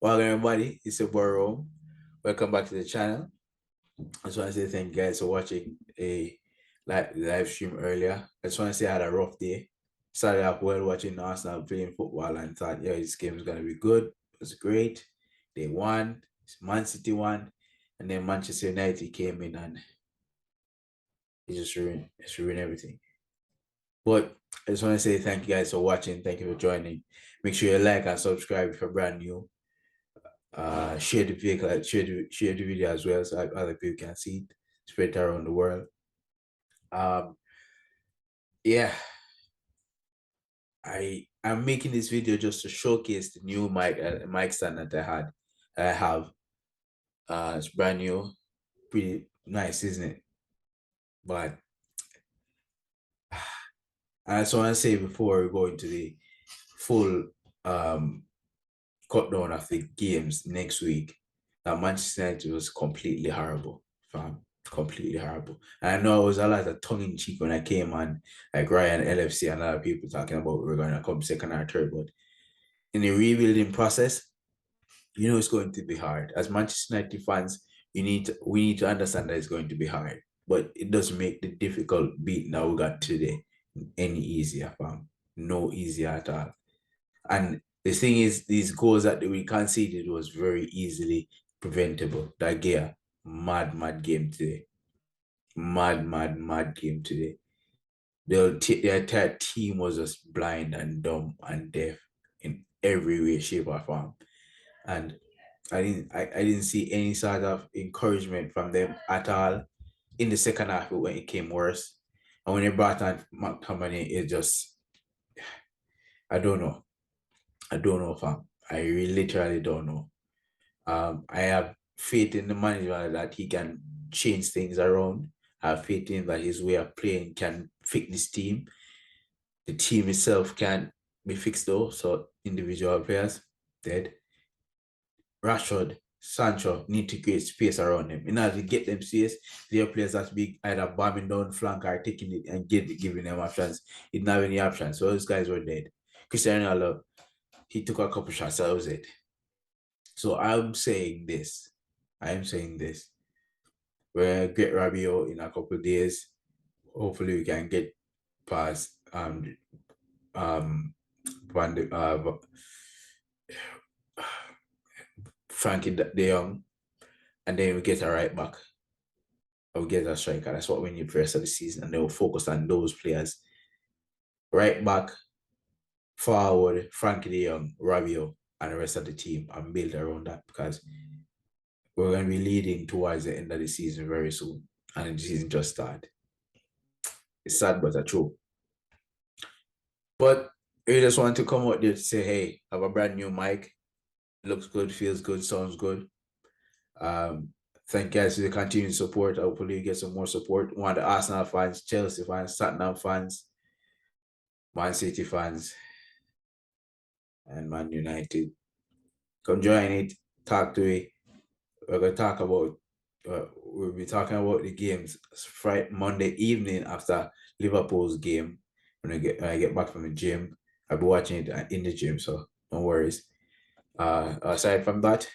Welcome everybody, it's your boy Rome. Welcome back to the channel. I just want to say thank you guys for watching a live stream earlier. I just want to say I had a rough day. Started off well watching Arsenal playing football and thought, yeah, this game is gonna be good. It was great. They won, Man City won, and then Manchester United came in and it's ruined everything. But I just want to say thank you guys for watching. Thank you for joining. Make sure you like and subscribe if you're brand new. Share the vehicle, share the video as well, so other people can see it, spread it around the world. Um, yeah, I'm making this video just to showcase the new mic stand that I have. It's brand new, pretty nice, isn't it? But I just want to say before we go into the full cut down of the games next week, that Manchester United was completely horrible, fam. Completely horrible. And I know it was a lot of tongue in cheek when I came on, like Ryan, LFC, and other people talking about we're going to come second or third. But in the rebuilding process, you know it's going to be hard. As Manchester United fans, we need to understand that it's going to be hard. But it doesn't make the difficult beat that we got today any easier, fam. No easier at all. And the thing is, these goals that we conceded was very easily preventable. That gear, mad game today. Mad game today. The entire team was just blind and dumb and deaf in every way, shape, or form. And I didn't see any sort of encouragement from them at all in the second half when it came worse. And when they brought on McTominay, it just I don't know. I don't know, fam. I really literally don't know. I have faith in the manager that he can change things around. I have faith in that his way of playing can fix this team. The team itself can be fixed though, so individual players dead. Rashford, Sancho need to create space around them. In order to get them space, their players have to be either bombing down flank or taking it and giving them options. He didn't have any options, so those guys were dead. Cristiano Ronaldo, he took a couple shots, that was it. So I'm saying this. I am saying this. We'll get Rabio in a couple of days. Hopefully we can get past um Van Frankie De Jong, and then we get a right back. Or we get a striker. That's what we need for the rest of the season. And they will focus on those players. Right back, forward, Frankie De Jong, Rabio, and the rest of the team and build around that because we're going to be leading towards the end of the season very soon. And the season just started. It's sad, but true. But we just want to come out there to say, hey, I have a brand new mic. Looks good, feels good, sounds good. Thank you guys for the continued support. Hopefully you get some more support. We want the Arsenal fans, Chelsea fans, Tottenham fans, Man City fans, and Man United. Come join it, talk to it. We're gonna talk about we'll be talking about the games Friday Monday evening after Liverpool's game. When I get back from the gym, I'll be watching it in the gym, so no worries. Aside from that,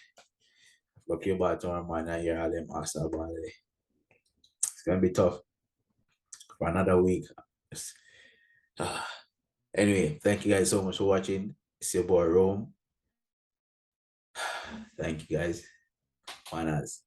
I'll play ball tomorrow morning and hear all them Arsenal ball. It's gonna be tough for another week. Uh, anyway, thank you guys so much for watching. It's your boy Rome. Thank you guys. Manaz.